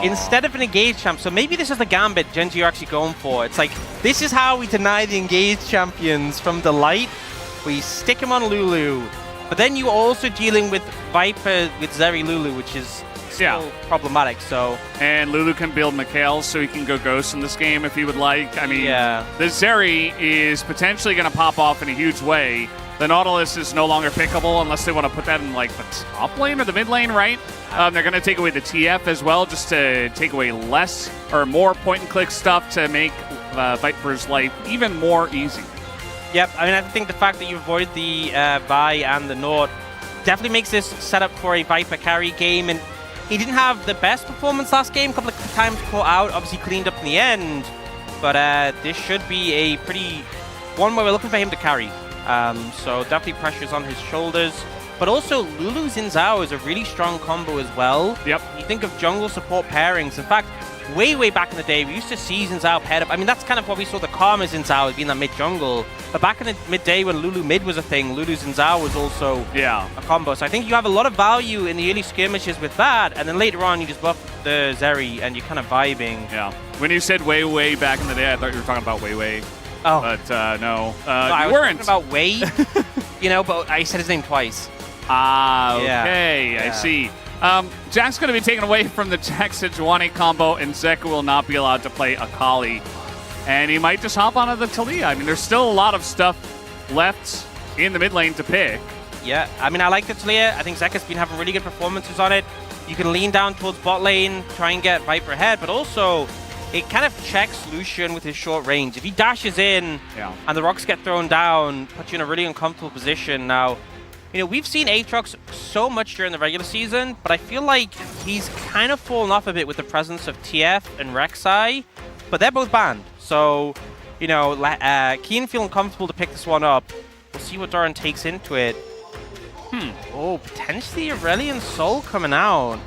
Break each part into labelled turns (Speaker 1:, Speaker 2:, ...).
Speaker 1: instead of an engaged champ, so maybe this is the gambit Gen G are actually going for. It's like, this is how we deny the engaged champions from the light. We stick him on Lulu, but then you're also dealing with Viper with Zeri Lulu, which is still problematic. So
Speaker 2: and Lulu can build Mikhail, so he can go Ghost in this game if he would like. I mean, the Zeri is potentially going to pop off in a huge way. The Nautilus is no longer pickable unless they want to put that in like the top lane or the mid lane, right? They're going to take away the TF as well, just to take away less or more point-and-click stuff to make Viper's life even more easy.
Speaker 1: Yep, I mean, I think the fact that you avoid the Vi and the Nord definitely makes this set up for a Viper carry game. And he didn't have the best performance last game, a couple of times caught out, obviously cleaned up in the end. But this should be a pretty one where we're looking for him to carry. So definitely pressures on his shoulders. But also, Lulu Xin Zhao is a really strong combo as well.
Speaker 2: Yep.
Speaker 1: You think of jungle support pairings. In fact, way back in the day, we used to see Xin Zhao paired up. I mean, that's kind of what we saw the Karma Xin Zhao as being that mid-jungle. But back in the mid-day when Lulu mid was a thing, Lulu Xin Zhao was also a combo. So I think you have a lot of value in the early skirmishes with that. And then later on, you just buff the Zeri and you're kind of vibing.
Speaker 2: Yeah. When you said way back in the day, I thought you were talking about way.
Speaker 1: Oh.
Speaker 2: But no.
Speaker 1: I
Speaker 2: you
Speaker 1: was
Speaker 2: weren't.
Speaker 1: talking about Wei, you know, but I said his name twice.
Speaker 2: Ah, okay. I see. Jack's going to be taken away from the Jack Sejuani combo, and Zeka will not be allowed to play Akali. And he might just hop onto the Talia. I mean, there's still a lot of stuff left in the mid lane to pick.
Speaker 1: Yeah, I mean, I like the Talia. I think Zeka's been having really good performances on it. You can lean down towards bot lane, try and get Viper ahead, but also it kind of checks Lucian with his short range. If he dashes in and the rocks get thrown down, puts you in a really uncomfortable position. Now, you know, we've seen Aatrox so much during the regular season, but I feel like he's kind of fallen off a bit with the presence of TF and Rek'Sai, but they're both banned. So, you know, Keen feeling comfortable to pick this one up. We'll see what Doran takes into it. Oh, potentially Aurelion Sol coming out.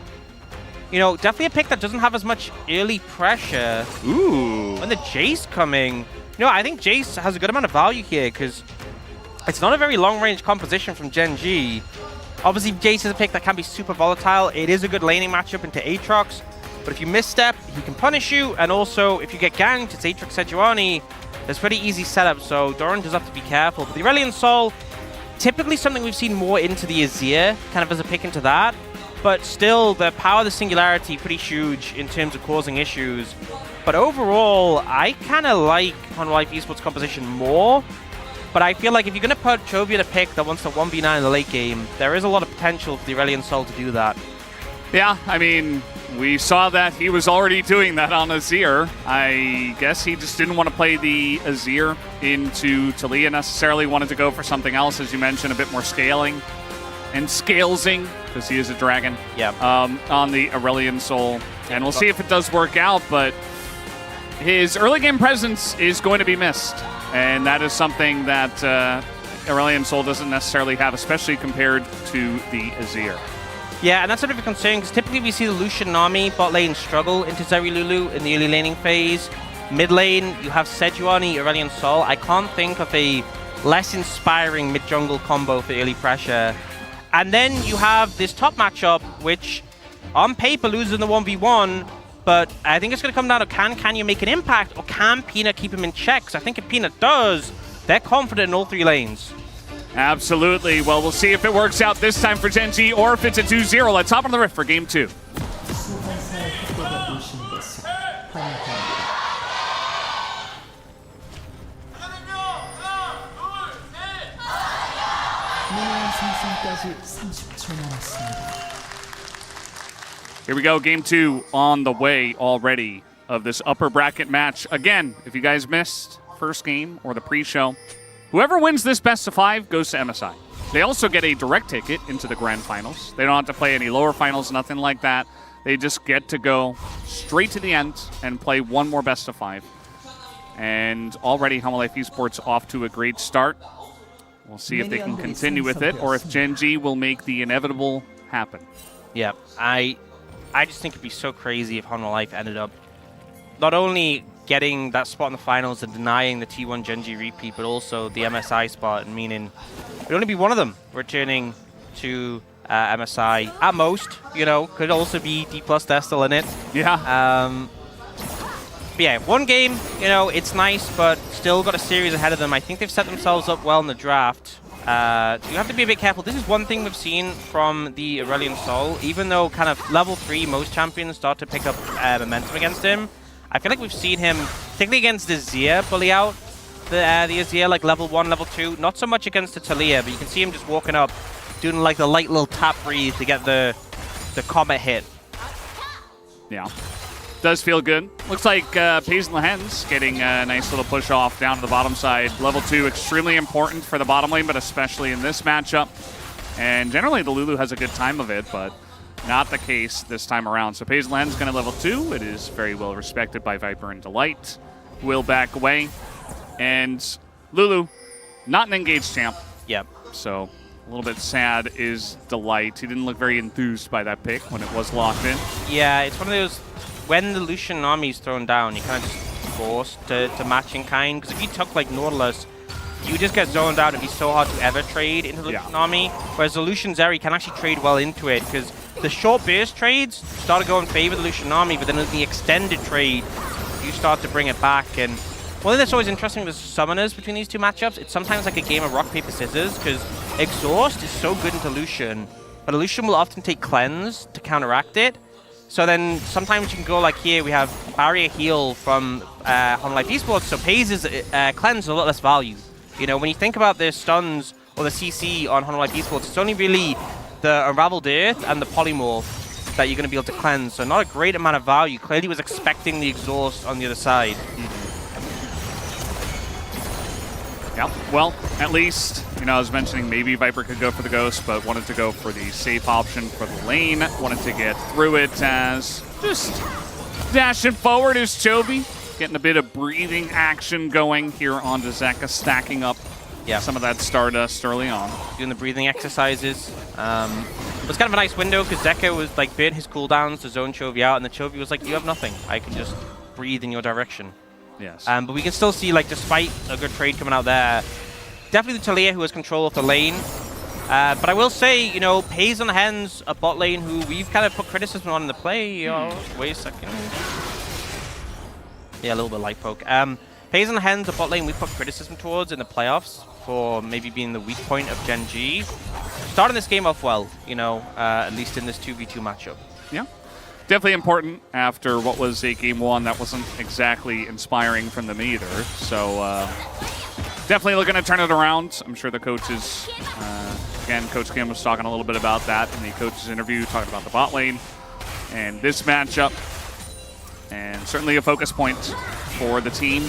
Speaker 1: You know, definitely a pick that doesn't have as much early pressure.
Speaker 2: Ooh.
Speaker 1: When the Jace coming, you know, I think Jace has a good amount of value here because it's not a very long-range composition from Gen G. Obviously, Jace is a pick that can be super volatile. It is a good laning matchup into Aatrox, but if you misstep, he can punish you, and also, if you get ganked, it's Aatrox Sejuani. There's pretty easy setup, so Doran does have to be careful. But the Aurelion Sol, typically something we've seen more into the Azir, kind of as a pick into that. But still, the power of the Singularity, pretty huge in terms of causing issues. But overall, I kind of like Honor Life Esports composition more. But I feel like if you're going to put chovy in a pick that wants to 1v9 in the late game, there is a lot of potential for the Aurelion Sol to do that.
Speaker 2: Yeah, I mean, we saw that he was already doing that on Azir. I guess he just didn't want to play the Azir into Talia necessarily, wanted to go for something else, as you mentioned, a bit more scaling and scalesing, because he is a dragon, on the Aurelion Sol. And we'll see if it does work out, but his early game presence is going to be missed. And that is something that Aurelion Sol doesn't necessarily have, especially compared to the Azir.
Speaker 1: Yeah, and that's sort of a concern, because typically we see the Lucian Nami bot lane struggle into Zeri Lulu in the early laning phase. Mid lane, you have Sejuani, Aurelion Sol. I can't think of a less inspiring mid-jungle combo for early pressure. And then you have this top matchup, which on paper loses in the 1v1, but I think it's going to come down to can you make an impact, or can Peanut keep him in check? Because I think if Peanut does, they're confident in all three lanes.
Speaker 2: Absolutely. Well, we'll see if it works out this time for Gen G, or if it's a 2-0. Let's hop on the rift for game 2. Here we go, game 2 on the way already of this upper bracket match. Again, if you guys missed first game or the pre-show, whoever wins this best of 5 goes to MSI. They also get a direct ticket into the grand finals. They don't have to play any lower finals, nothing like that. They just get to go straight to the end and play one more best of 5. And already Honor Life Esports off to a great start. We'll see if they can continue with it, or if Gen G will make the inevitable happen.
Speaker 1: Yeah, I just think it'd be so crazy if Honor Life ended up not only getting that spot in the finals and denying the T1 Gen G repeat, but also the MSI spot, meaning it'd only be one of them returning to MSI at most. You know, could also be D+. They're still in it.
Speaker 2: Yeah.
Speaker 1: But yeah, one game. You know, it's nice, but still got a series ahead of them. I think they've set themselves up well in the draft. You have to be a bit careful. This is one thing we've seen from the Aurelion Sol. Even though kind of level 3, most champions start to pick up momentum against him. I feel like we've seen him, particularly against the Zia, bully out the Azir, like level 1, level 2. Not so much against the Talia, but you can see him just walking up, doing like the light little tap breathe to get the comet hit.
Speaker 2: Yeah. Does feel good. Looks like Pays and Lahen's getting a nice little push off down to the bottom side. Level 2 extremely important for the bottom lane, but especially in this matchup. And generally the Lulu has a good time of it, but not the case this time around. So Pays and Lahen's going to level 2. It is very well respected by Viper and Delight. Will back away. And Lulu, not an engaged champ.
Speaker 1: Yep.
Speaker 2: So a little bit sad is Delight. He didn't look very enthused by that pick when it was locked in.
Speaker 1: Yeah, it's one of those, when the Lucian army is thrown down, you kind of just forced to match in kind. Because if you took like Nautilus, you would just get zoned out. It'd be so hard to ever trade into the Lucian army. Whereas the Lucian Zeri can actually trade well into it, because the short burst trades start to go in favor of the Lucian army, but then in the extended trade, you start to bring it back. And one thing that's always interesting with summoners between these two matchups, it's sometimes like a game of rock, paper, scissors, because Exhaust is so good into Lucian, but Lucian will often take Cleanse to counteract it. So then sometimes you can go like here, we have Barrier Heal from Honor Life Esports, so Pays' Cleanse is a lot less value. You know, when you think about the stuns or the CC on Honor Life Esports, it's only really the Unraveled Earth and the Polymorph that you're going to be able to cleanse, so not a great amount of value. Clearly was expecting the Exhaust on the other side.
Speaker 2: Yeah, well, at least, you know, I was mentioning maybe Viper could go for the Ghost, but wanted to go for the safe option for the lane. Wanted to get through it as just dashing forward is chovy. Getting a bit of breathing action going here onto Zeka, stacking up some of that Stardust early on.
Speaker 1: Doing the breathing exercises. It was kind of a nice window because Zeka was like bit his cooldowns to zone Chovy out, and the Chovy was like, you have nothing. I can just breathe in your direction.
Speaker 2: Yes.
Speaker 1: But we can still see, like, despite a good trade coming out there, definitely the Talia who has control of the lane. But I will say, you know, Pays on the Hens, a bot lane who we've kind of put criticism on in the play. Wait a second. Yeah, a little bit of light poke. Pays on the Hens, a bot lane we put criticism towards in the playoffs for maybe being the weak point of Gen G. Starting this game off well, you know, at least in this 2v2 matchup.
Speaker 2: Yeah. Definitely important after what was a game one that wasn't exactly inspiring from them either. So definitely looking to turn it around. I'm sure the coaches, again, Coach Kim was talking a little bit about that in the coach's interview, talking about the bot lane and this matchup. And certainly a focus point for the team,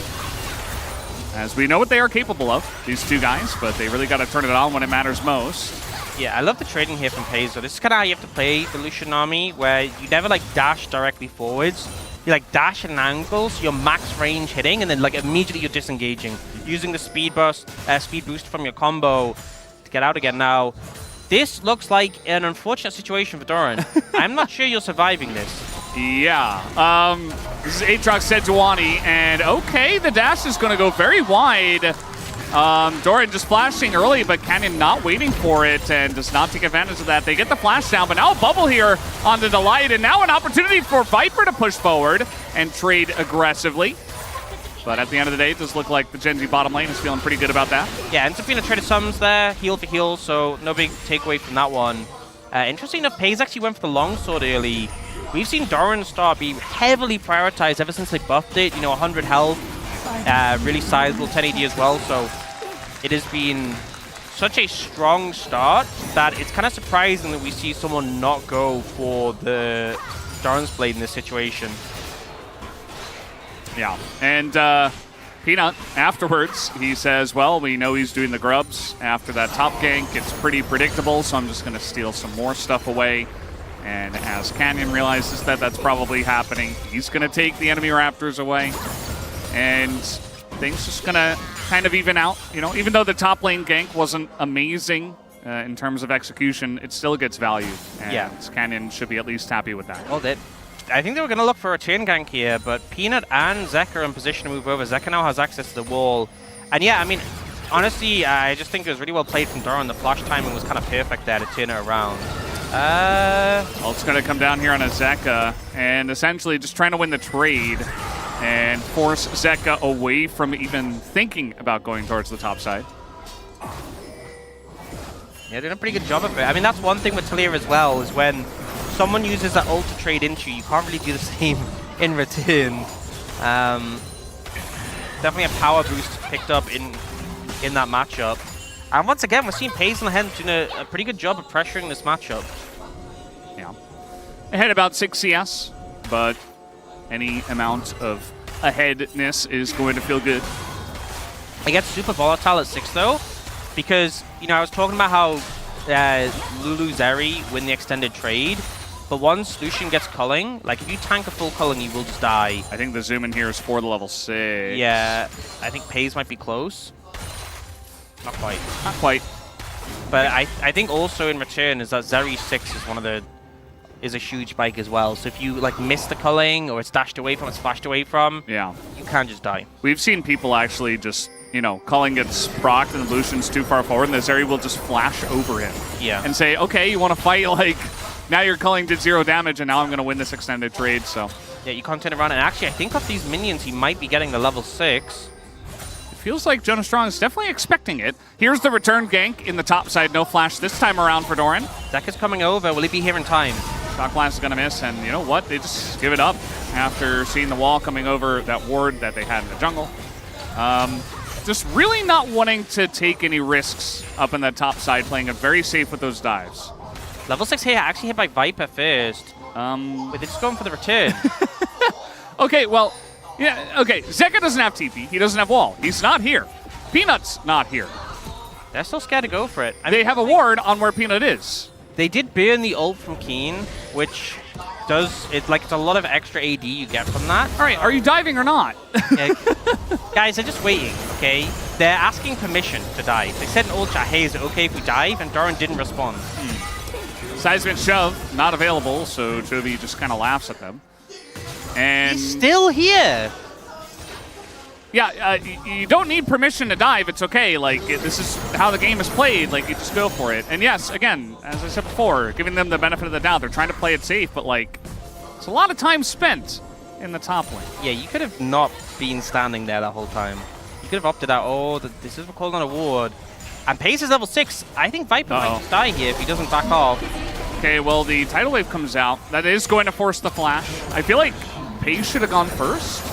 Speaker 2: as we know what they are capable of, these two guys, but they really got to turn it on when it matters most. Yeah,
Speaker 1: I love the trading here from Pays. So this is kind of how you have to play the Lucian army, where you never like dash directly forwards. You like dash at an angle, so you're max range hitting, and then like immediately you're disengaging, using the speed boost from your combo to get out again. Now, this looks like an unfortunate situation for Doran. I'm not sure you're surviving this.
Speaker 2: Yeah, this is Aatrox Sejuani, and okay, the dash is going to go very wide. Doran just flashing early, but Canyon not waiting for it and does not take advantage of that. They get the flash down, but now a bubble here on the Delight, and now an opportunity for Viper to push forward and trade aggressively. But at the end of the day, it does look like the Gen Z bottom lane is feeling pretty good about that.
Speaker 1: Yeah, ends up being a trade of summons there, heal for heal, so no big takeaway from that one. Interesting enough, Pays actually went for the longsword early. We've seen Doran's star be heavily prioritized ever since they buffed it. You know, 100 health, really sizable, 10 AD as well. So it has been such a strong start that it's kind of surprising that we see someone not go for the Doran's Blade in this situation.
Speaker 2: Yeah, and Peanut, afterwards, he says, well, we know he's doing the grubs after that top gank. It's pretty predictable, so I'm just going to steal some more stuff away. And as Canyon realizes that that's probably happening, he's going to take the enemy Raptors away. And things just going to kind of even out. You know, even though the top lane gank wasn't amazing in terms of execution, it still gets value. And Canyon should be at least happy with that.
Speaker 1: Well, I think they were going to look for a chain gank here, but Peanut and Zeka are in position to move over. Zeka now has access to the wall. And yeah, I mean, honestly, I just think it was really well played from Doran. The flash timing was kind of perfect there to turn it around.
Speaker 2: It's going to come down here on a Zeka, and essentially just trying to win the trade and force Zeka away from even thinking about going towards the top side.
Speaker 1: Yeah, doing a pretty good job of it. I mean, that's one thing with Talia as well, is when someone uses that ult to trade into you can't really do the same in return. Definitely a power boost picked up in that matchup. And once again, we're seeing Paze and Hen doing a pretty good job of pressuring this matchup.
Speaker 2: Yeah. Ahead about 6 CS, but any amount of aheadness is going to feel good.
Speaker 1: It gets super volatile at 6 though, because, you know, I was talking about how Lulu Zeri win the extended trade, but once Lucian gets culling, like if you tank a full culling, you will just die.
Speaker 2: I think the zoom in here is for the level 6.
Speaker 1: Yeah, I think Paze might be close. Not quite.
Speaker 2: Not quite.
Speaker 1: But I think also in return is that Zeri 6 is a huge spike as well. So if you like miss the culling or it's dashed away from, it's flashed away from,
Speaker 2: yeah,
Speaker 1: you can just die.
Speaker 2: We've seen people actually just, you know, culling gets procced and the Lucian's too far forward and the Zeri will just flash over him.
Speaker 1: Yeah.
Speaker 2: And say, okay, you want to fight, like, now your culling did 0 damage and now I'm going to win this extended trade, so.
Speaker 1: Yeah, you can't turn around. And actually, I think of these minions, he might be getting the level 6.
Speaker 2: Feels like Jonah Strong is definitely expecting it. Here's the return gank in the top side. No flash this time around for Doran.
Speaker 1: Zeka's coming over. Will he be here in time?
Speaker 2: Shock Blast is going to miss, and you know what? They just give it up after seeing the wall coming over that ward that they had in the jungle. Just really not wanting to take any risks up in that top side, playing it very safe with those dives.
Speaker 1: Level 6 here, actually hit by Viper first. But they're just going for the return.
Speaker 2: Okay, well, yeah, okay. Zeka doesn't have TP. He doesn't have wall. He's not here. Peanut's not here.
Speaker 1: They're still scared to go for it.
Speaker 2: They have a ward on where Peanut is.
Speaker 1: They did burn the ult from Keen, which does, it's a lot of extra AD you get from that.
Speaker 2: All right, are you diving or not?
Speaker 1: Yeah. Guys, they're just waiting, okay? They're asking permission to dive. They said in ult chat, hey, is it okay if we dive? And Doran didn't respond.
Speaker 2: Seismic shove, not available, so chovy just kind of laughs at them. And
Speaker 1: he's still here.
Speaker 2: Yeah, you don't need permission to dive. It's okay. Like, this is how the game is played. Like, you just go for it. And yes, again, as I said before, giving them the benefit of the doubt. They're trying to play it safe, but, like, it's a lot of time spent in the top lane.
Speaker 1: Yeah, you could have not been standing there that whole time. You could have opted out. Oh, this is called on a ward. And Pace is level 6. I think Viper might just die here if he doesn't back off.
Speaker 2: Okay, well, the tidal wave comes out. That is going to force the flash. I feel like Pace should have gone first.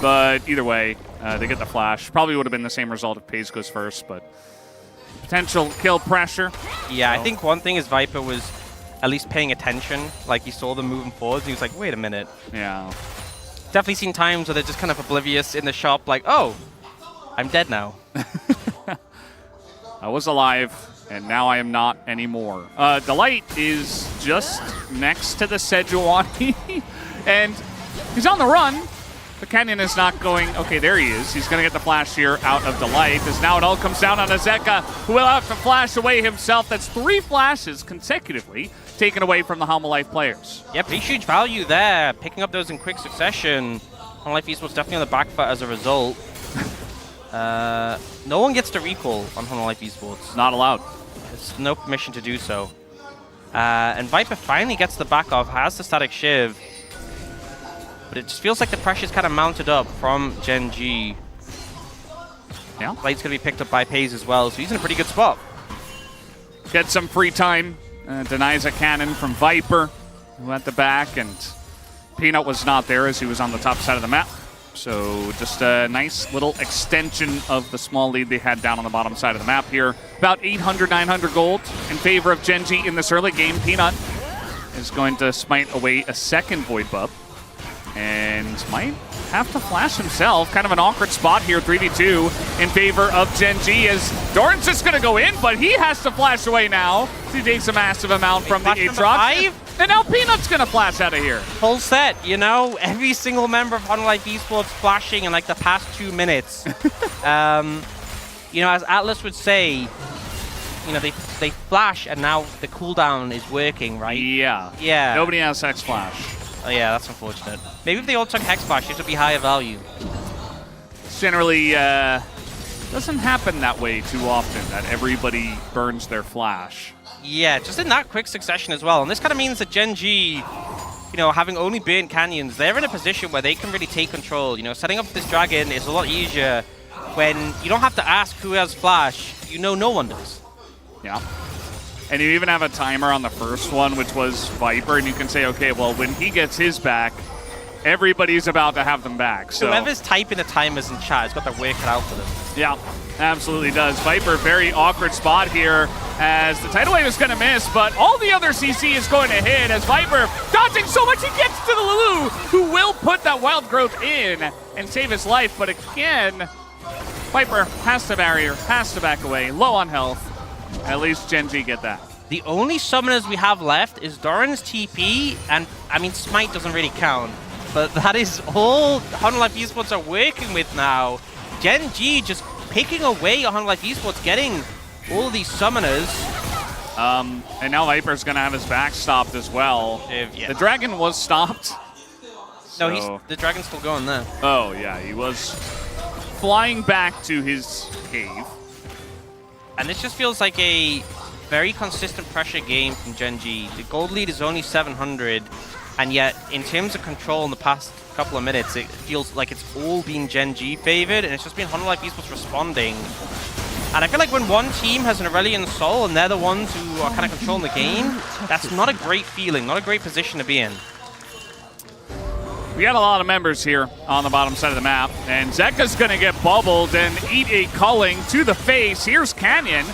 Speaker 2: But either way, they get the flash. Probably would have been the same result if Paze goes first, but potential kill pressure.
Speaker 1: Yeah, so. I think one thing is Viper was at least paying attention. Like, he saw them moving forwards, and he was like, wait a minute.
Speaker 2: Yeah.
Speaker 1: Definitely seen times where they're just kind of oblivious in the shop, like, oh, I'm dead now.
Speaker 2: I was alive, and now I am not anymore. Delight is just next to the Sejuani, and he's on the run. The Kenyan is not going... Okay, there he is. He's going to get the flash here out of Delight, as now it all comes down on Zeka, who will have to flash away himself. That's 3 flashes consecutively taken away from the Halma-Life players.
Speaker 1: Yeah, pretty huge value there. Picking up those in quick succession. Halma-Life Esports definitely on the back foot as a result. No one gets to recall on Halma-Life Esports.
Speaker 2: Not allowed.
Speaker 1: There's no permission to do so. And Viper finally gets the back off, has the static shiv. But it just feels like the pressure's kind of mounted up from Gen G.
Speaker 2: Yeah.
Speaker 1: Light's going to be picked up by Paze as well, so he's in a pretty good spot.
Speaker 2: Get some free time. Denies a cannon from Viper, who at the back, and Peanut was not there as he was on the top side of the map. So just a nice little extension of the small lead they had down on the bottom side of the map here. About 800, 900 gold in favor of Gen G in this early game. Peanut is going to smite away a second Void Buff. And might have to flash himself. Kind of an awkward spot here, 3v2 in favor of Gen G, as Doran's just going to go in, but he has to flash away now. He takes a massive amount from the Aatrox. And now Peanut's going to flash out of here.
Speaker 1: Full set, you know, every single member of Halma-Life Esports flashing in like the past 2 minutes. You know, as Atlas would say, you know, they flash and now the cooldown is working, right?
Speaker 2: Yeah.
Speaker 1: Yeah.
Speaker 2: Nobody has Hex Flash.
Speaker 1: Oh yeah, that's unfortunate. Maybe if they all took Hex Flash, it would be higher value.
Speaker 2: It's generally Doesn't happen that way too often, that everybody burns their flash.
Speaker 1: Yeah, just in that quick succession as well. And this kind of means that Gen G, you know, having only burnt canyons, they're in a position where they can really take control. You know, setting up this dragon is a lot easier when you don't have to ask who has flash. You know no one does.
Speaker 2: Yeah. And you even have a timer on the first one, which was Viper, and you can say, okay, well, when he gets his back, everybody's about to have them back. So
Speaker 1: whoever's typing the timers in chat has got their work cut out for them.
Speaker 2: Yeah, absolutely does. Viper, very awkward spot here as the tidal wave is going to miss, but all the other CC is going to hit as Viper dodging so much he gets to the Lulu, who will put that wild growth in and save his life. But again, Viper has to barrier, has to back away, low on health. At least Gen G get that.
Speaker 1: The only summoners we have left is Doran's TP, and I mean, Smite doesn't really count. But that is all Life Esports are working with now. Gen G just picking away at Life Esports, getting all these summoners.
Speaker 2: And now Viper's going to have his back stopped as well.
Speaker 1: Yeah.
Speaker 2: The dragon was stopped.
Speaker 1: No, the dragon's still going there.
Speaker 2: Oh, yeah, he was flying back to his cave.
Speaker 1: And this just feels like a very consistent pressure game from Gen G. The gold lead is only 700. And yet, in terms of control in the past couple of minutes, it feels like it's all been Gen G favored, and it's just been Life Esports responding. And I feel like when one team has an Aurelion Soul and they're the ones who are kind of controlling the game, that's not a great feeling, not a great position to be in.
Speaker 2: We got a lot of members here on the bottom side of the map, and Zeka's going to get bubbled and eat a culling to the face. Here's Canyon.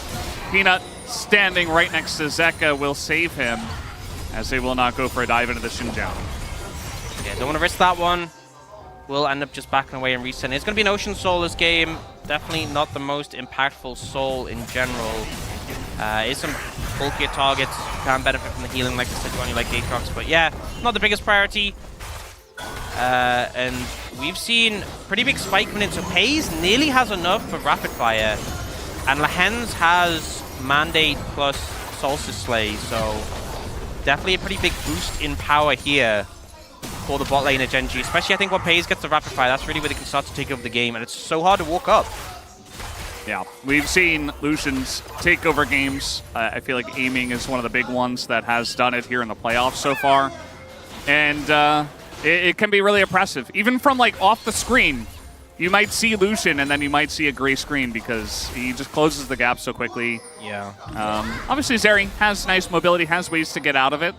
Speaker 2: Peanut standing right next to Zeka will save him, as they will not go for a dive into the showdown.
Speaker 1: Yeah, don't want to risk that one. We'll end up just backing away and resetting. It's going to be an Ocean Soul this game. Definitely not the most impactful soul in general. Is some bulkier targets can benefit from the healing, like I said, only like Aatrox. But yeah, not the biggest priority. And we've seen pretty big spike coming in. So Pays nearly has enough for Rapid Fire. And Lahens has Mandate plus Solstice Slay. So definitely a pretty big boost in power here for the bot lane at Gen G. Especially, I think, when Pays gets the Rapid Fire, that's really where they can start to take over the game. And it's so hard to walk up.
Speaker 2: Yeah, we've seen Lucian's take over games. I feel like aiming is one of the big ones that has done it here in the playoffs so far. And it can be really impressive. Even from, like, off the screen, you might see Lucian and then you might see a gray screen because he just closes the gap so quickly.
Speaker 1: Yeah.
Speaker 2: Obviously, Zeri has nice mobility, has ways to get out of it.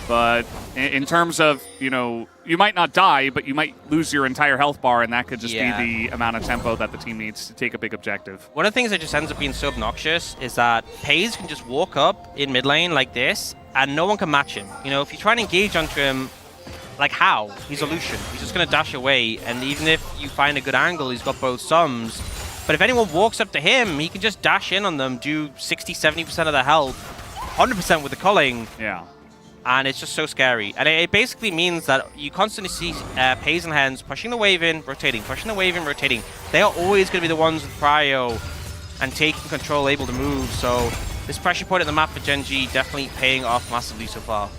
Speaker 2: But in terms of, you know, you might not die, but you might lose your entire health bar, and that could just be the amount of tempo that the team needs to take a big objective.
Speaker 1: One of the things that just ends up being so obnoxious is that Pays can just walk up in mid lane like this, and no one can match him. You know, if you try and engage onto him, like how? He's a Lucian. He's just going to dash away, and even if you find a good angle, he's got both sums. But if anyone walks up to him, he can just dash in on them, do 60-70% of their health, 100% with the culling.
Speaker 2: Yeah.
Speaker 1: And it's just so scary. And it basically means that you constantly see Pays and Hens pushing the wave in, rotating, pushing the wave in, rotating. They are always going to be the ones with prio and taking control, able to move. So this pressure point at the map for Gen G definitely paying off massively so far.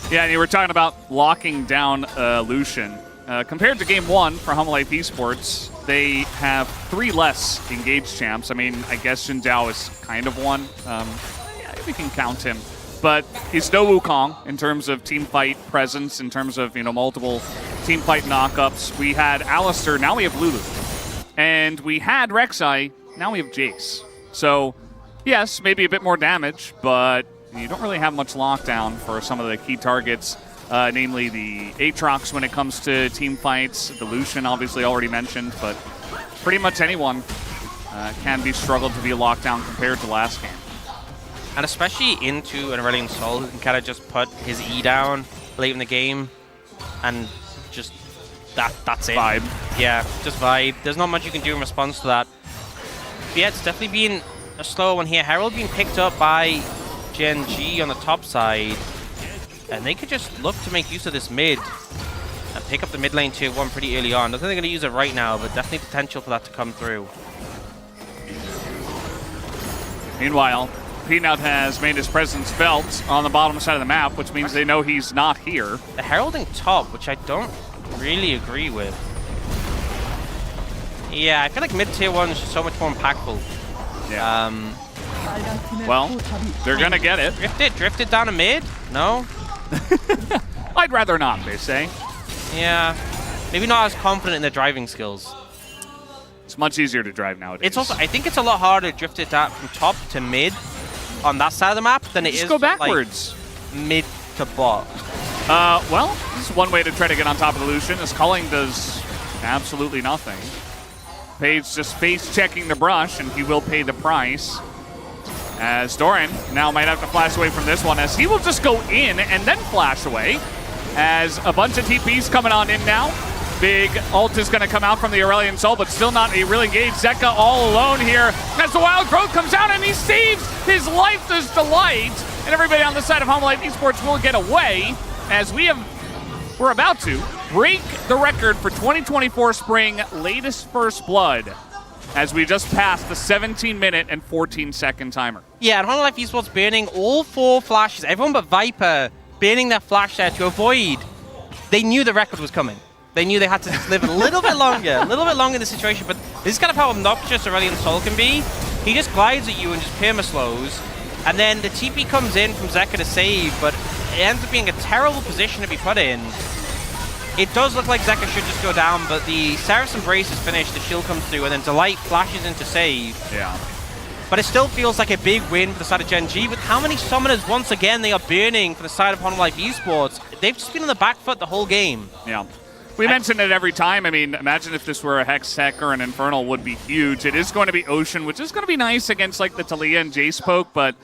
Speaker 2: Yeah, and you were talking about locking down Lucian. Compared to Game 1 for Life Esports, they have 3 less engaged champs. I mean, I guess Xin Zhao is kind of one. Yeah, we can count him. But he's no Wukong in terms of team fight presence, in terms of, you know, multiple team fight knockups. We had Alistair, now we have Lulu. And we had Rek'Sai, now we have Jace. So, yes, maybe a bit more damage, but you don't really have much lockdown for some of the key targets, namely the Aatrox when it comes to team fights, the Lucian obviously already mentioned, but pretty much anyone can be struggled to be locked down compared to last game.
Speaker 1: And especially into an Aurelion Soul, who can kind of just put his E down late in the game and just that's it.
Speaker 2: Vibe.
Speaker 1: Yeah, just vibe. There's not much you can do in response to that. But yeah, it's definitely been a slow one here. Herald being picked up by Gen G on the top side. And they could just look to make use of this mid and pick up the mid lane tier 1 pretty early on. I don't think they're going to use it right now, but definitely potential for that to come through.
Speaker 2: Meanwhile, Peanut has made his presence felt on the bottom side of the map, which means they know he's not here.
Speaker 1: The heralding top, which I don't really agree with. Yeah, I feel like mid-tier 1 is just so much more impactful.
Speaker 2: Yeah. Well, they're going to get it.
Speaker 1: Drifted down to mid? No?
Speaker 2: I'd rather not, they say.
Speaker 1: Yeah. Maybe not as confident in their driving skills.
Speaker 2: It's much easier to drive nowadays.
Speaker 1: It's also, I think it's a lot harder to drift it down from top to mid on that side of the map than it is
Speaker 2: go backwards.
Speaker 1: Like, mid to bot.
Speaker 2: Well, this is one way to try to get on top of the Lucian, as Culling does absolutely nothing. Paige just face-checking the brush, and he will pay the price. As Doran now might have to flash away from this one, as he will just go in and then flash away. As a bunch of TPs coming on in now. Big ult is going to come out from the Aurelion Soul, but still not a really engaged zeka all alone here. As the Wild Growth comes out and he saves his life to delight. And everybody on the side of Home Life Esports will get away, as we're about to break the record for 2024 Spring latest First Blood, as we just passed the 17-minute and 14-second timer.
Speaker 1: Yeah, and Home Life Esports banning all 4 flashes. Everyone but Viper banning their flash there to avoid. They knew the record was coming. They knew they had to live a little bit longer, in the situation, but this is kind of how obnoxious Aurelion Soul can be. He just glides at you and just perma-slows, and then the TP comes in from Zeka to save, but it ends up being a terrible position to be put in. It does look like Zeka should just go down, but the Seraph's Embrace is finished, the shield comes through, and then Delight flashes in to save.
Speaker 2: Yeah.
Speaker 1: But it still feels like a big win for the side of Gen G, with how many summoners, once again, they are burning for the side of Home Life Esports. They've just been on the back foot the whole game.
Speaker 2: Yeah. We mention it every time. I mean, imagine if this were a Hex Tech or an Infernal, would be huge. It is going to be Ocean, which is going to be nice against like the Talia and Jace poke, but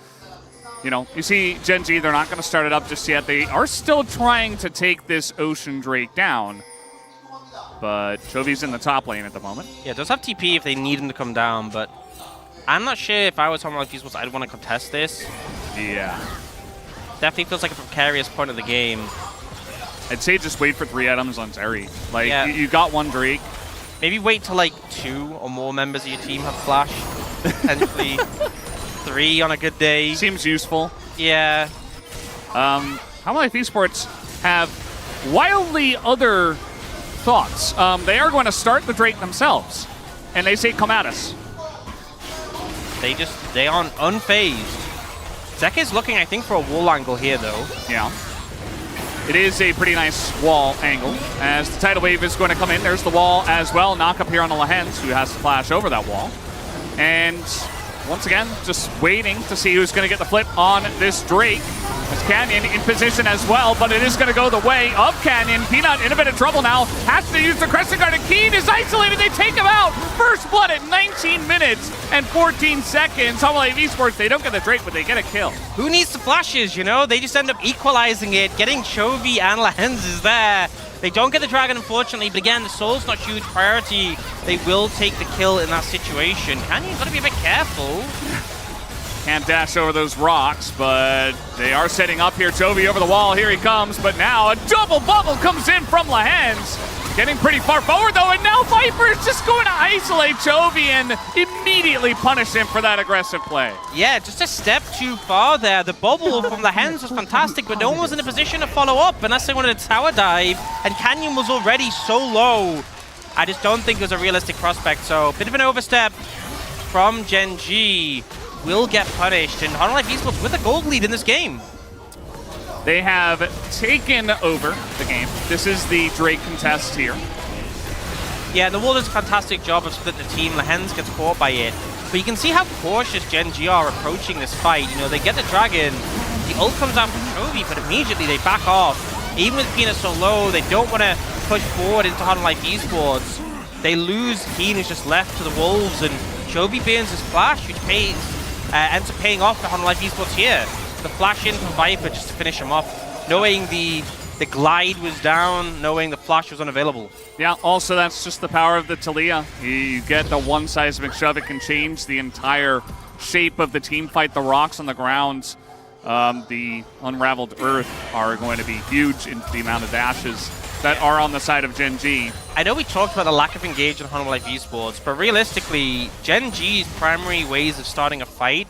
Speaker 2: you know, you see Gen G, they're not going to start it up just yet. They are still trying to take this Ocean Drake down, but Chovy's in the top lane at the moment.
Speaker 1: Yeah, it does have TP if they need him to come down, but I'm not sure if I was Home Life Esports, I'd want to contest this.
Speaker 2: Yeah.
Speaker 1: Definitely feels like a precarious point of the game.
Speaker 2: I'd say just wait for 3 items on Zeri. Like,
Speaker 1: yeah.
Speaker 2: you got 1 Drake.
Speaker 1: Maybe wait till like 2 or more members of your team have flash. Potentially 3 on a good day.
Speaker 2: Seems useful.
Speaker 1: Yeah.
Speaker 2: Home Life Esports have wildly other thoughts. They are going to start the Drake themselves. And they say, come at us.
Speaker 1: They aren't unfazed. Zeka's looking, I think, for a wall angle here, though.
Speaker 2: Yeah. It is a pretty nice wall angle, as the tidal wave is going to come in. There's the wall as well. Knock up here on the Lehens, who has to flash over that wall. And once again, just waiting to see who's going to get the flip on this Drake. As Canyon in position as well, but it is going to go the way of Canyon. Peanut in a bit of trouble now. Has to use the Crescent Guard, and Keen is isolated. They take him out. First blood at 19 minutes and 14 seconds. Home Life Esports, they don't get the Drake, but they get a kill.
Speaker 1: Who needs the flashes, you know? They just end up equalizing it. Getting Chovy and Lehens is there. They don't get the Dragon, unfortunately, but again, the Soul's not huge priority. They will take the kill in that situation. Canyon's got to be a bit careful.
Speaker 2: Can't dash over those rocks, but they are setting up here. Chovy over the wall. Here he comes, but now a double bubble comes in from Lehens. Getting pretty far forward, though, and now Viper is just going to isolate Chovy and immediately punish him for that aggressive play.
Speaker 1: Yeah, just a step too far there. The bubble from Lehens was fantastic, but no one was in a position to follow up unless they wanted a tower dive, and Canyon was already so low. I just don't think it was a realistic prospect, so a bit of an overstep from Gen G. Will get punished, and Home Life Esports with a gold lead in this game.
Speaker 2: They have taken over the game. This is the Drake contest here.
Speaker 1: Yeah, the Wall does a fantastic job of splitting the team. Lehens gets caught by it. But you can see how cautious Gen G are approaching this fight. You know, they get the Dragon, the ult comes out from Chovy, but immediately they back off. Even with Peanut so low, they don't want to push forward into Home Life Esports. They lose Keen, who's just left to the Wolves, and Chovy burns his flash, which ends up paying off for Home Life Esports here. The flash in from Viper just to finish him off, knowing the glide was down, knowing the flash was unavailable.
Speaker 2: Yeah, also that's just the power of the Talia. You get the one seismic shove, it can change the entire shape of the team fight. The rocks on the ground, the unraveled earth are going to be huge in the amount of dashes that are on the side of Gen G.
Speaker 1: I know we talked about the lack of engagement on Home Life Esports, but realistically, Gen G's primary ways of starting a fight,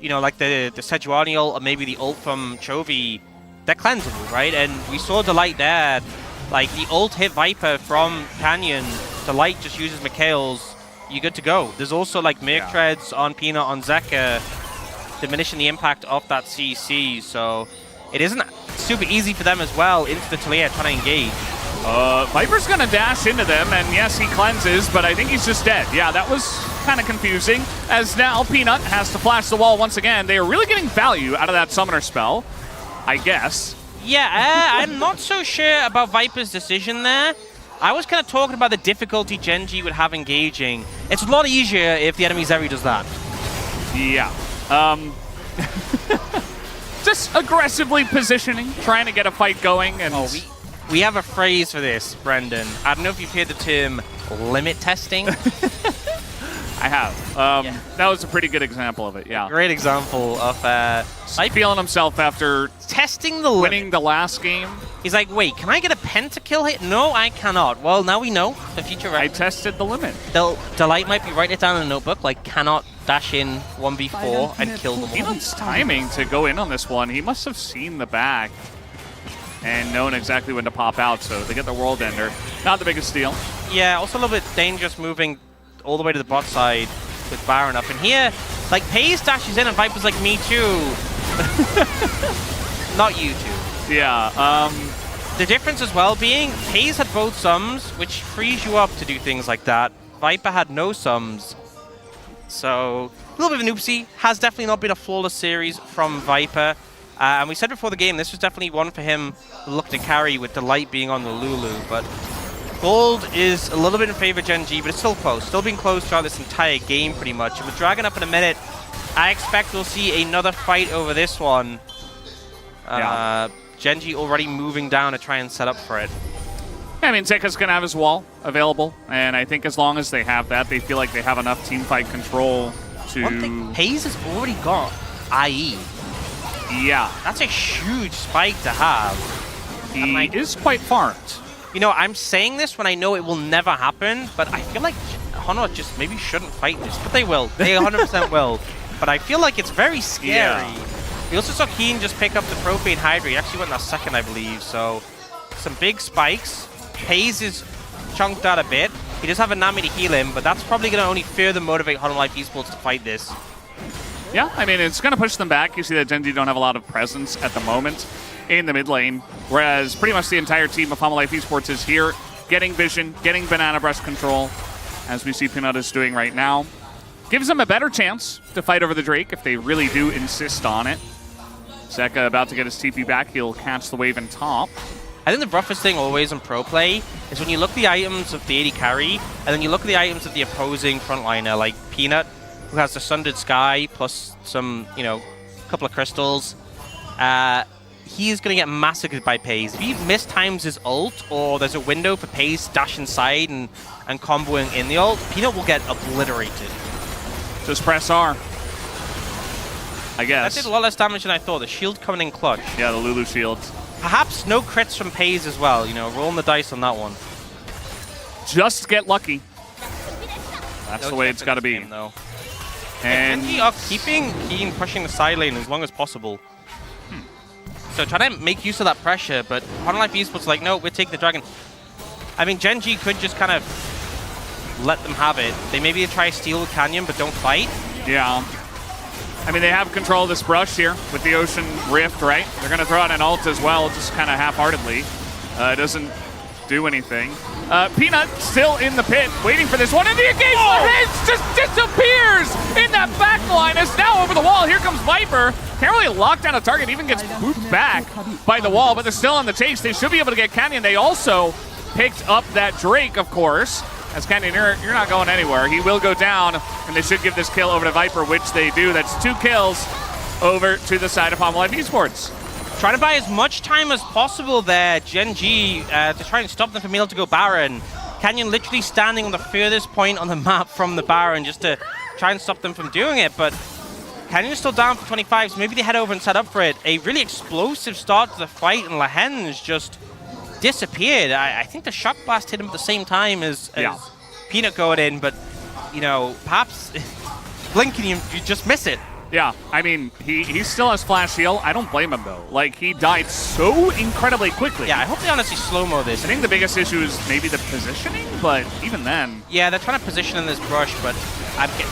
Speaker 1: you know, like the Sejuani ult or maybe the ult from Chovy, they're cleansable, right? And we saw Delight there. Like, the ult hit Viper from Canyon, if the Light just uses Mikhail's, you're good to go. There's also like Merc Treads on Peanut, on Zeka, diminishing the impact of that CC, so it isn't super easy for them as well into the Talia trying to engage.
Speaker 2: Viper's gonna dash into them, and yes, he cleanses, but I think he's just dead. Yeah, that was kind of confusing, as now Peanut has to flash the wall once again. They are really getting value out of that summoner spell, I guess.
Speaker 1: Yeah, I'm not so sure about Viper's decision there. I was kind of talking about the difficulty Gen G would have engaging. It's a lot easier if the enemy Zeri does that.
Speaker 2: Yeah. Just aggressively positioning, trying to get a fight going, and
Speaker 1: we have a phrase for this, Brendan. I don't know if you've heard the term limit testing.
Speaker 2: I have. That was a pretty good example of it, yeah.
Speaker 1: Great example of
Speaker 2: feeling himself after
Speaker 1: testing the
Speaker 2: winning the last game.
Speaker 1: He's like, wait, can I get a pentakill hit? No, I cannot. Well, now we know for future reference.
Speaker 2: I tested the limit.
Speaker 1: Delight might be writing it down in a notebook, like cannot dash in 1v4 and kill them all.
Speaker 2: Peanut's timing to go in on this one. He must have seen the back and known exactly when to pop out, so they get the World Ender. Not the biggest deal.
Speaker 1: Yeah, also a little bit dangerous moving all the way to the bot side with Baron up. And here, like, Paze dashes in and Viper's like, me too. Not you two.
Speaker 2: Yeah,
Speaker 1: the difference as well being, Paze had both sums, which frees you up to do things like that. Viper had no sums. So, a little bit of an oopsie. Has definitely not been a flawless series from Viper. And we said before the game, this was definitely one for him to look to carry with the Light being on the Lulu. But gold is a little bit in favor of Gen G, but it's still close. Still being close throughout this entire game, pretty much. And with Dragon up in a minute, I expect we'll see another fight over this one. Gen G already moving down to try and set up for it.
Speaker 2: I mean, Zeka's going to have his wall available, and I think as long as they have that, they feel like they have enough teamfight control to...
Speaker 1: One thing, Paze has already got IE.
Speaker 2: Yeah.
Speaker 1: That's a huge spike to have.
Speaker 2: He is quite farmed.
Speaker 1: You know, I'm saying this when I know it will never happen, but I feel like Honor just maybe shouldn't fight this, but they will. They 100% will. But I feel like it's very scary. Yeah. We also saw Keen just pick up the Propane Hydra. He actually went that second, I believe. So, some big spikes. Paze is chunked out a bit. He does have a Nami to heal him, but that's probably going to only further motivate Honor Life Esports to fight this.
Speaker 2: Yeah, I mean, it's going to push them back. You see that Gen Z don't have a lot of presence at the moment in the mid lane, whereas pretty much the entire team of Honor Life Esports is here, getting vision, getting banana breast control, as we see Peanut is doing right now. Gives them a better chance to fight over the Drake if they really do insist on it. Zeka about to get his TP back. He'll catch the wave in top.
Speaker 1: I think the roughest thing always in pro play is when you look at the items of the AD carry, and then you look at the items of the opposing frontliner, like Peanut, who has the Sundered Sky plus some, you know, couple of crystals. He's going to get massacred by Paze. If he mistimes his ult, or there's a window for Paze to dash inside and comboing in the ult, Peanut will get obliterated.
Speaker 2: Just press R, I guess.
Speaker 1: That did a lot less damage than I thought. The shield coming in clutch.
Speaker 2: Yeah, the Lulu shield.
Speaker 1: Perhaps no crits from Paze as well, you know, rolling the dice on that one.
Speaker 2: Just get lucky. That's the way it's got to be.
Speaker 1: Though.
Speaker 2: And
Speaker 1: Gen G are keeping Keen pushing the side lane as long as possible. So try to make use of that pressure, but Honor Life Esports like, no, we're taking the Dragon. I mean, Gen G could just kind of let them have it. They maybe try to steal Canyon, but don't fight.
Speaker 2: Yeah. I mean, they have control of this brush here with the Ocean Rift, right? They're going to throw out an ult as well, just kind of half-heartedly. It doesn't do anything. Peanut still in the pit, waiting for this one, and the engagement just disappears in that back line. It's now over the wall. Here comes Viper. Can't really lock down a target, even gets booped back by the wall, but they're still on the chase. They should be able to get Canyon. They also picked up that Drake, of course. As Canyon, you're not going anywhere. He will go down, and they should give this kill over to Viper, which they do. That's 2 kills over to the side of Honor Life Esports.
Speaker 1: Trying to buy as much time as possible there, Gen G, to try and stop them from being able to go Baron. Canyon literally standing on the furthest point on the map from the Baron just to try and stop them from doing it, but Canyon's still down for 25, so maybe they head over and set up for it. A really explosive start to the fight, and Lahens just disappeared. I think the Shock Blast hit him at the same time as Peanut going in, but, you know, perhaps blinking, you just miss it.
Speaker 2: Yeah, I mean, he still has flash heal. I don't blame him, though. Like, he died so incredibly quickly.
Speaker 1: Yeah, I hope they honestly slow-mo this.
Speaker 2: I think the biggest issue is maybe the positioning, but even then...
Speaker 1: Yeah, they're trying to position in this brush, but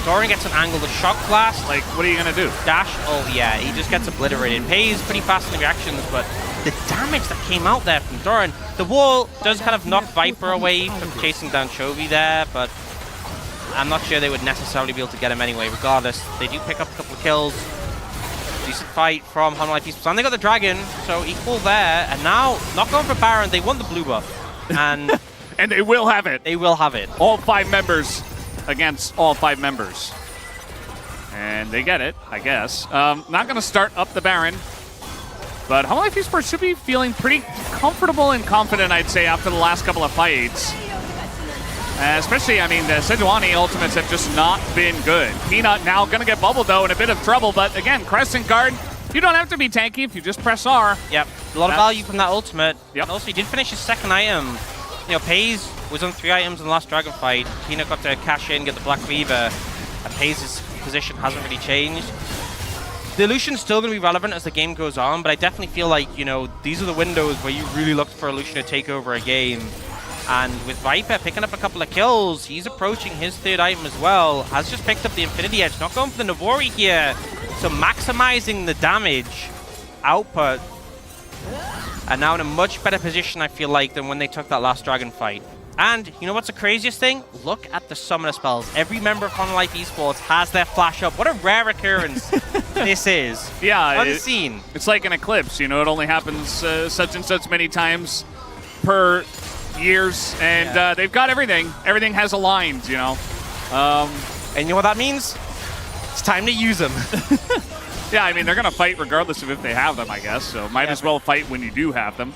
Speaker 1: Doran gets an angle to shock blast.
Speaker 2: Like, what are you going to do?
Speaker 1: Dash, oh yeah, he just gets obliterated. Pays pretty fast in the reactions, but the damage that came out there from Doran, the wall does kind of knock Viper away from chasing down Chovy there, but I'm not sure they would necessarily be able to get him anyway. Regardless, they do pick up a couple of kills. Decent fight from Hollow Knight Esports. And they got the Dragon, so equal there. And now, not going for Baron, they want the blue buff. And
Speaker 2: and they will have it.
Speaker 1: They will have it.
Speaker 2: All 5 members against all 5 members. And they get it, I guess. Not going to start up the Baron. But Hollow Knight Esports should be feeling pretty comfortable and confident, I'd say, after the last couple of fights. Especially, I mean, the Sejuani ultimates have just not been good. Peanut now going to get bubbled, though, in a bit of trouble. But again, Crescent Guard, you don't have to be tanky if you just press R.
Speaker 1: Yep, a lot of value from that ultimate.
Speaker 2: Yep.
Speaker 1: And also, he did finish his second item. You know, Pays was on 3 items in the last Dragon fight. Peanut got to cash in, get the Black Fever. And Pays' position hasn't really changed. The Lucian's still going to be relevant as the game goes on, but I definitely feel like, you know, these are the windows where you really look for a Lucian to take over a game. And with Viper picking up a couple of kills, he's approaching his 3rd item as well. Has just picked up the Infinity Edge, not going for the Navori here. So maximizing the damage output. And now in a much better position, I feel like, than when they took that last Dragon fight. And you know what's the craziest thing? Look at the summoner spells. Every member of Hollow Knight Esports has their flash up. What a rare occurrence this is.
Speaker 2: Yeah,
Speaker 1: unseen.
Speaker 2: It's like an eclipse. You know, it only happens such and such many times per years, and they've got everything. Everything has aligned, you know.
Speaker 1: And you know what that means? It's time to use them.
Speaker 2: Yeah, I mean, they're going to fight regardless of if they have them, I guess. So might as well fight when you do have them.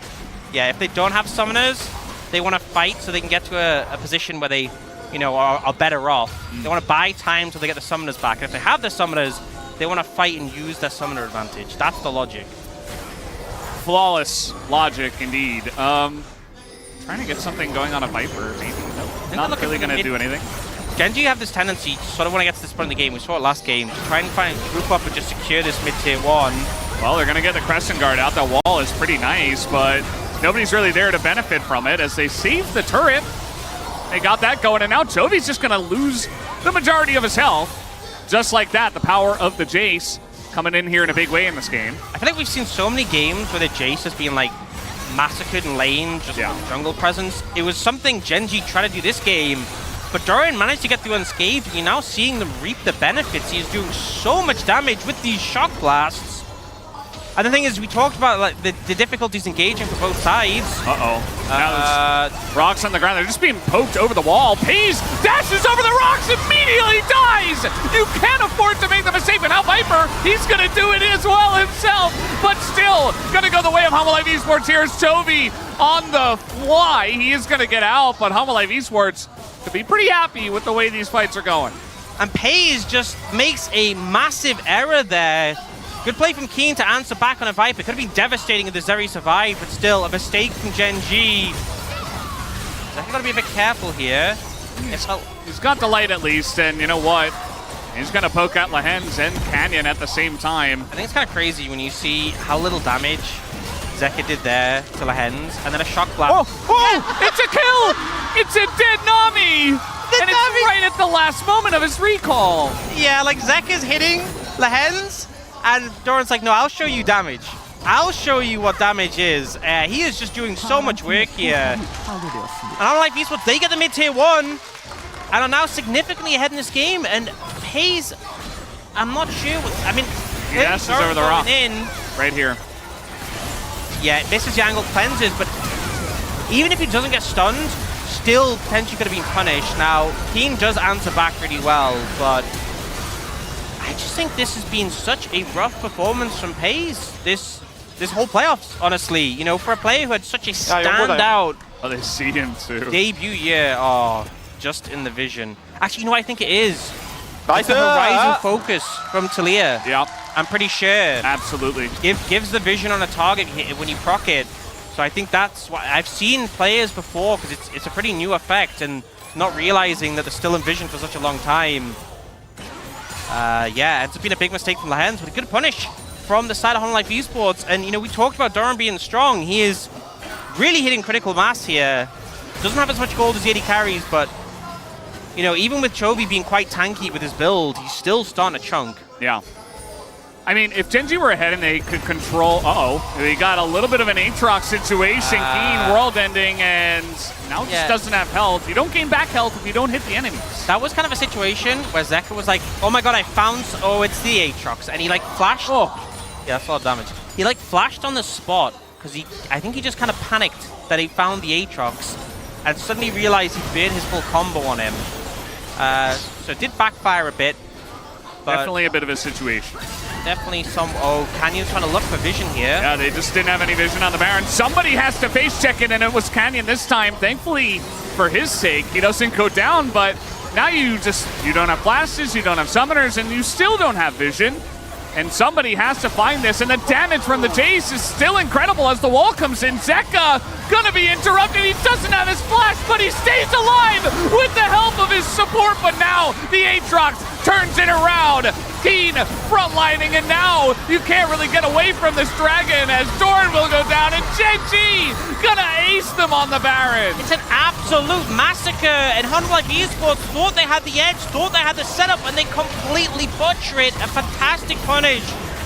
Speaker 1: Yeah, if they don't have summoners, they want to fight so they can get to a position where they, you know, are better off. They want to buy time till they get the summoners back. If they have the summoners, they want to fight and use their summoner advantage. That's the logic.
Speaker 2: Flawless logic, indeed. Trying to get something going on a Viper, maybe. Nope. Not really going to do anything.
Speaker 1: Genji have this tendency, sort of when it gets to this point in the game, we saw it last game, to try and find a group up and just secure this mid-tier 1.
Speaker 2: Well, they're going to get the Crescent Guard out. That wall is pretty nice, but nobody's really there to benefit from it as they save the turret. They got that going, and now Chovy's just going to lose the majority of his health. Just like that, the power of the Jace coming in here in a big way in this game.
Speaker 1: I feel like we've seen so many games where the Jace has been like massacred in lane, just jungle presence. It was something Genji tried to do this game, but Doran managed to get through unscathed, and you're now seeing them reap the benefits. He's doing so much damage with these shock blasts. And the thing is, we talked about like the difficulties engaging for both sides.
Speaker 2: Now there's rocks on the ground. They're just being poked over the wall. Pays dashes over the rocks, immediately dies! You can't afford to make the mistake, but now Viper, he's going to do it as well himself, but still going to go the way of Hollow Knight Esports. Here's Chovy on the fly. He is going to get out, but Hollow Knight Esports could be pretty happy with the way these fights are going.
Speaker 1: And Pays just makes a massive error there. Good play from Keen to answer back on a Viper. Could have been devastating if the Zeri survived, but still, a mistake from Gen.G. I've got to be a bit careful here.
Speaker 2: He's got the light at least, and you know what? He's going to poke out Lahens and Canyon at the same time.
Speaker 1: I think it's kind of crazy when you see how little damage Zeka did there to Lahens, and then a shock blast.
Speaker 2: Oh, it's a kill! It's a dead Nami! And it's right at the last moment of his recall.
Speaker 1: Yeah, like Zeka's hitting Lahens, and Doran's like, no, I'll show you damage. I'll show you what damage is. He is just doing so much work here. And Hollow Knight Esports, they get the mid-tier 1, and are now significantly ahead in this game. And Pays, I'm not sure. I mean,
Speaker 2: he dashes over the rock. Right here.
Speaker 1: Yeah, misses the angle cleanses, but even if he doesn't get stunned, still potentially could have been punished. Now, Keen does answer back really well, but I just think this has been such a rough performance from Pays this whole playoffs, honestly. You know, for a player who had such a standout
Speaker 2: they see him too.
Speaker 1: Debut year. Oh, just in the vision. Actually, you know what I think it is? It's a Horizon focus from Talia.
Speaker 2: Yep.
Speaker 1: I'm pretty sure.
Speaker 2: Absolutely.
Speaker 1: Gives the vision on a target when you proc it. So I think that's why I've seen players before, because it's a pretty new effect, and not realizing that they're still in vision for such a long time. Yeah, ends up being a big mistake from Lahens, but a good punish from the side of Life Esports. And, you know, we talked about Doran being strong. He is really hitting critical mass here. Doesn't have as much gold as the AD carries, but, you know, even with Chovy being quite tanky with his build, he's still starting to chunk.
Speaker 2: Yeah. I mean, if Gen G were ahead and they could control... they got a little bit of an Aatrox situation. Keen world ending, and now just doesn't have health. You don't gain back health if you don't hit the enemies.
Speaker 1: That was kind of a situation where Zeka was like, oh my god, I found... Oh, it's the Aatrox. And he, like, flashed... Yeah, that's a lot of damage. He, like, flashed on the spot, because I think he just kind of panicked that he found the Aatrox, and suddenly realized he baited his full combo on him. So it did backfire a bit.
Speaker 2: Definitely a bit of a situation.
Speaker 1: Definitely some... Oh, Canyon's trying to look for vision here.
Speaker 2: Yeah, they just didn't have any vision on the Baron. Somebody has to face check it, and it was Canyon this time. Thankfully, for his sake, he doesn't go down, but now you don't have flashes, you don't have summoners, and you still don't have vision. And somebody has to find this, and the damage from the Jace is still incredible as the wall comes in. Zeka gonna be interrupted. He doesn't have his flash, but he stays alive with the help of his support. But now the Aatrox turns it around. Keen frontlining, and now you can't really get away from this dragon as Doran will go down, and Gen G gonna ace them on the Baron.
Speaker 1: It's an absolute massacre, and Life Esports thought they had the edge, thought they had the setup, and they completely butcher it. A fantastic punish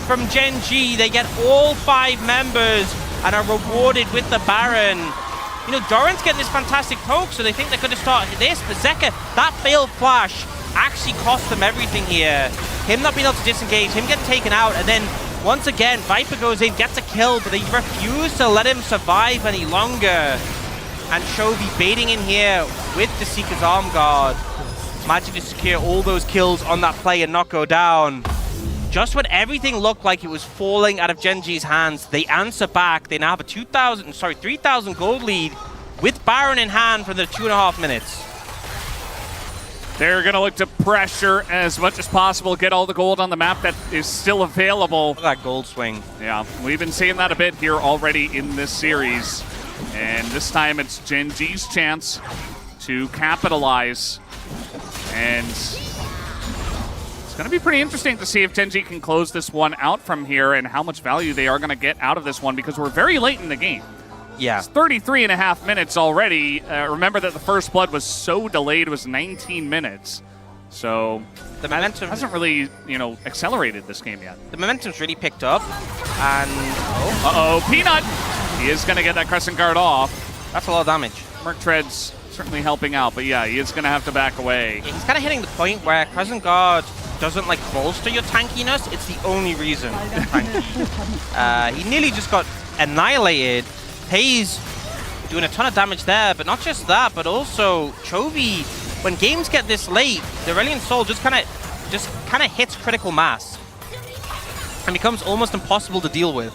Speaker 1: from Gen G. They get all 5 members and are rewarded with the Baron. You know, Doran's getting this fantastic poke, so they think they're going to start this, but Zeka, that failed flash actually cost them everything here. Him not being able to disengage, him getting taken out, and then once again, Viper goes in, gets a kill, but they refuse to let him survive any longer. And Chovy baiting in here with the Seeker's Arm Guard. Managing to secure all those kills on that play and not go down. Just when everything looked like it was falling out of Gen G's hands, they answer back. They now have a 3,000 gold lead with Baron in hand for the 2.5 minutes.
Speaker 2: They're going to look to pressure as much as possible, get all the gold on the map that is still available.
Speaker 1: Look at that gold swing.
Speaker 2: Yeah, we've been seeing that a bit here already in this series. And this time it's Gen G's chance to capitalize. And it's going to be pretty interesting to see if Gen G can close this one out from here and how much value they are going to get out of this one, because we're very late in the game.
Speaker 1: Yeah.
Speaker 2: It's 33.5 minutes already. Remember that the first blood was so delayed, it was 19 minutes. So
Speaker 1: the momentum
Speaker 2: hasn't really, accelerated this game yet.
Speaker 1: The momentum's really picked up, and
Speaker 2: Peanut! He is going to get that Crescent Guard off.
Speaker 1: That's a lot of damage.
Speaker 2: Merc Tread's certainly helping out, but yeah, he is going to have to back away.
Speaker 1: Yeah, he's kind of hitting the point where Crescent Guard doesn't bolster your tankiness. It's the only reason you're tanky. He nearly just got annihilated. Hayes doing a ton of damage there, but not just that, but also Chovy. When games get this late, the Aurelion Soul just kind of hits critical mass and becomes almost impossible to deal with.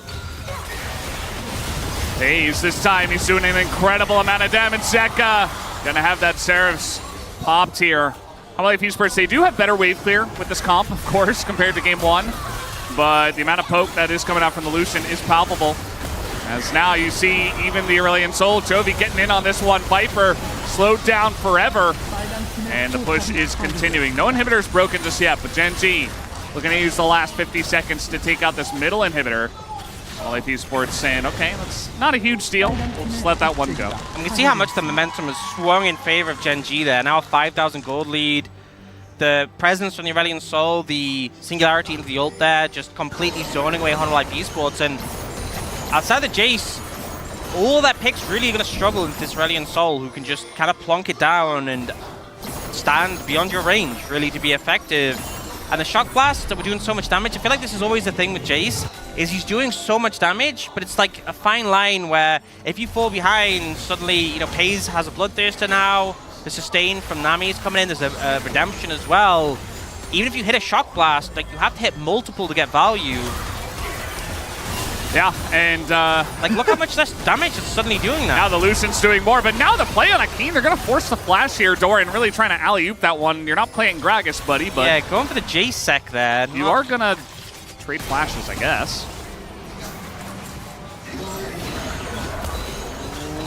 Speaker 2: Hayes, this time he's doing an incredible amount of damage. Zeka gonna have that Seraph's popped here. Life Esports, they do have better wave clear with this comp, of course, compared to game 1, but the amount of poke that is coming out from the Lucian is palpable. As now you see even the Aurelion Soul, Chovy getting in on this one. Viper slowed down forever, and the push is continuing. No inhibitor's broken just yet, but Gen G looking to use the last 50 seconds to take out this middle inhibitor. Life Esports saying, okay, that's not a huge deal. We'll just let that one go.
Speaker 1: And we can see how much the momentum has swung in favor of Gen G there. Now a 5,000 gold lead. The presence from the Aurelion Soul, the singularity into the ult there, just completely zoning away Life Esports. And outside the Jace, all that pick's really going to struggle with this Aurelion Soul, who can just kind of plonk it down and stand beyond your range, really, to be effective. And the Shock Blast that we're doing so much damage, I feel like this is always the thing with Jace, is he's doing so much damage, but it's like a fine line where if you fall behind, suddenly, Pays has a Bloodthirster now, the sustain from Nami is coming in, there's a Redemption as well. Even if you hit a Shock Blast, you have to hit multiple to get value.
Speaker 2: Yeah, and
Speaker 1: look how much less damage it's suddenly doing now.
Speaker 2: Now the Lucian's doing more, but now the play on a Keen, they're going to force the flash here. Doran really trying to alley-oop that one. You're not playing Gragas, buddy, but...
Speaker 1: Yeah, going for the Jace sec there.
Speaker 2: You are going to trade flashes, I guess.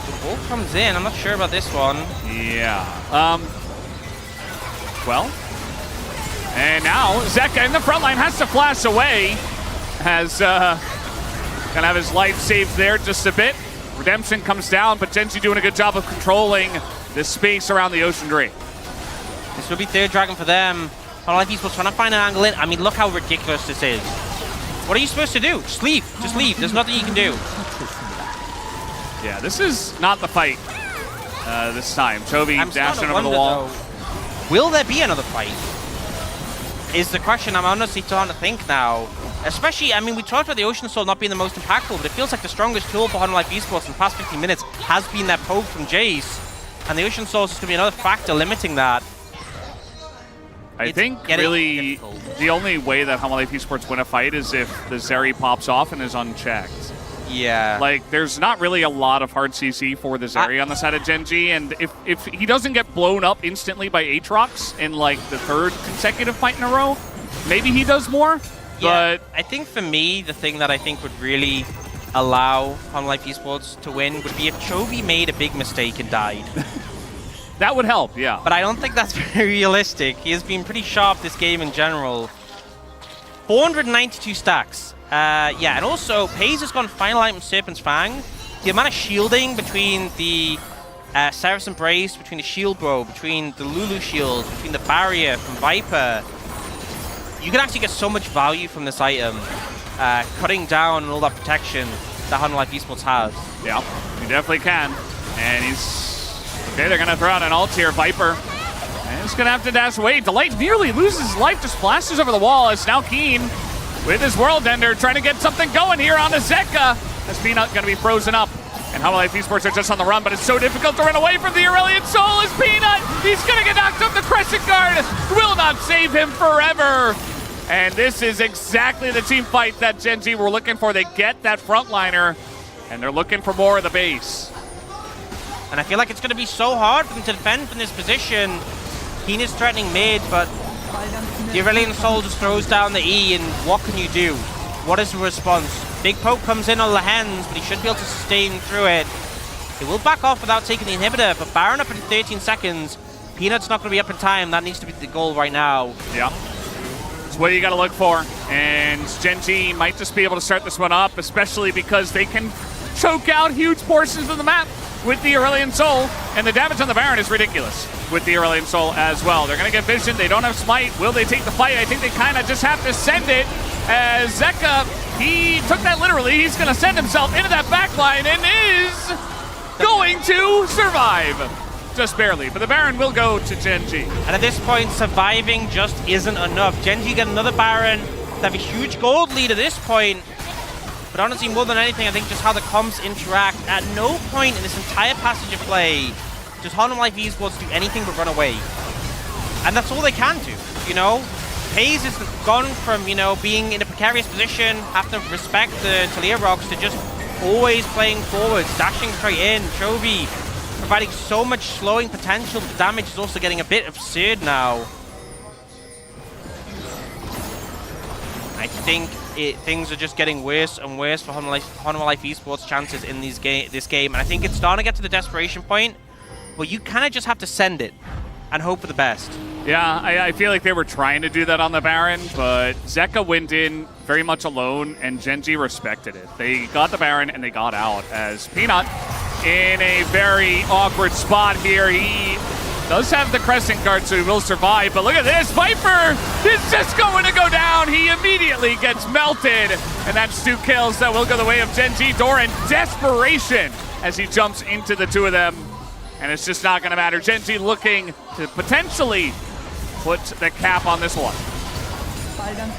Speaker 1: The ball comes in. I'm not sure about this one.
Speaker 2: Yeah. Well, And now Zeka in the front line has to flash away. Has gonna have his life saved there just a bit. Redemption comes down, but Genji doing a good job of controlling the space around the Ocean Drake.
Speaker 1: This will be third dragon for them. Life Esports trying to find an angle in. I mean, look how ridiculous this is. What are you supposed to do? Just leave. Just leave. There's nothing you can do.
Speaker 2: Yeah, this is not the fight this time. Chovy dashing over the wall.
Speaker 1: Though, will there be another fight? Is the question I'm honestly trying to think now. Especially, I mean, we talked about the Ocean Soul not being the most impactful, but it feels like the strongest tool for Life Esports in the past 15 minutes has been that poke from Jace. And the Ocean Soul is going to be another factor limiting that.
Speaker 2: I think really the only way that Life Esports win a fight is if the Zeri pops off and is unchecked.
Speaker 1: Yeah.
Speaker 2: Like, there's not really a lot of hard CC for the Zeri on the side of Genji, and if he doesn't get blown up instantly by Aatrox in, like, the third consecutive fight in a row, maybe he does more,
Speaker 1: yeah,
Speaker 2: but...
Speaker 1: I think for me, the thing that I think would really allow Life Esports to win would be if Chovy made a big mistake and died.
Speaker 2: That would help, yeah.
Speaker 1: But I don't think that's very realistic. He has been pretty sharp this game in general. 492 stacks. Yeah, and also, Paze has gone final item Serpent's Fang. The amount of shielding between the Serap's Embrace, between the Shield Bro, between the Lulu Shield, between the Barrier from Viper. You can actually get so much value from this item, cutting down on all that protection that Life Esports has.
Speaker 2: Yeah, you definitely can. And he's... Okay, they're going to throw out an ult here, Viper. And he's going to have to dash away. Delight nearly loses his life, just flashes over the wall as now Keen with his World Ender trying to get something going here on the Zeka. As Peanut going to be frozen up. And Life Esports are just on the run, but it's so difficult to run away from the Aurelion Soul as Peanut. He's going to get knocked up. The Crescent Guard will not save him forever. And this is exactly the team fight that Genji were looking for. They get that frontliner, and they're looking for more of the base.
Speaker 1: And I feel like it's going to be so hard for them to defend from this position. Keen is threatening mid, but the Aurelion Soul just throws down the E, and what can you do? What is the response? Big Poke comes in on the hands, but he should be able to sustain through it. He will back off without taking the inhibitor, but Baron up in 13 seconds. Peanut's not going to be up in time. That needs to be the goal right now.
Speaker 2: Yeah. That's what you got to look for. And Genji might just be able to start this one up, especially because they can choke out huge portions of the map with the Aurelion Soul, and the damage on the Baron is ridiculous with the Aurelion Soul as well. They're going to get vision. They don't have smite. Will they take the fight? I think they kind of just have to send it, as Zeka, he took that literally. He's going to send himself into that backline and is going to survive. Just barely, but the Baron will go to Genji.
Speaker 1: And at this point, surviving just isn't enough. Genji get another Baron. They have a huge gold lead at this point. But honestly, more than anything, I think just how the comps interact. At no point in this entire passage of play does Life Esports do anything but run away. And that's all they can do, you know? Paze has gone from, you know, being in a precarious position, have to respect the Talia rocks, to just always playing forwards, dashing straight in. Chovy providing so much slowing potential, but the damage is also getting a bit absurd now. I think things are just getting worse and worse for Life Esports' chances in this game. And I think it's starting to get to the desperation point where you kind of just have to send it and hope for the best.
Speaker 2: Yeah, I feel like they were trying to do that on the Baron, but Zeka went in very much alone, and Genji respected it. They got the Baron, and they got out, as Peanut in a very awkward spot here. He does have the Crescent Guard, so he will survive, but look at this. Viper is just going to go down. He immediately gets melted, and that's 2 kills that will go the way of Genji. Doran, desperation as he jumps into the 2 of them, and it's just not going to matter. Genji looking to potentially put the cap on this one.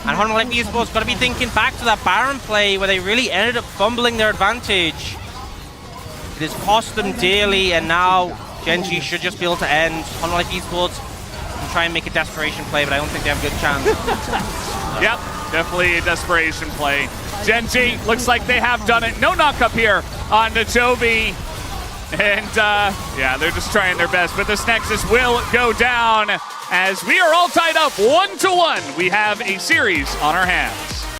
Speaker 1: And Life Esports got to be thinking back to that Baron play where they really ended up fumbling their advantage. It has cost them dearly, and now Genji should just be able to end Life Esports and try and make a desperation play, but I don't think they have a good chance.
Speaker 2: Yep, definitely a desperation play. Genji, looks like they have done it. No knock-up here on the Chovy. And, yeah, they're just trying their best. But this Nexus will go down as we are all tied up 1-1. We have a series on our hands.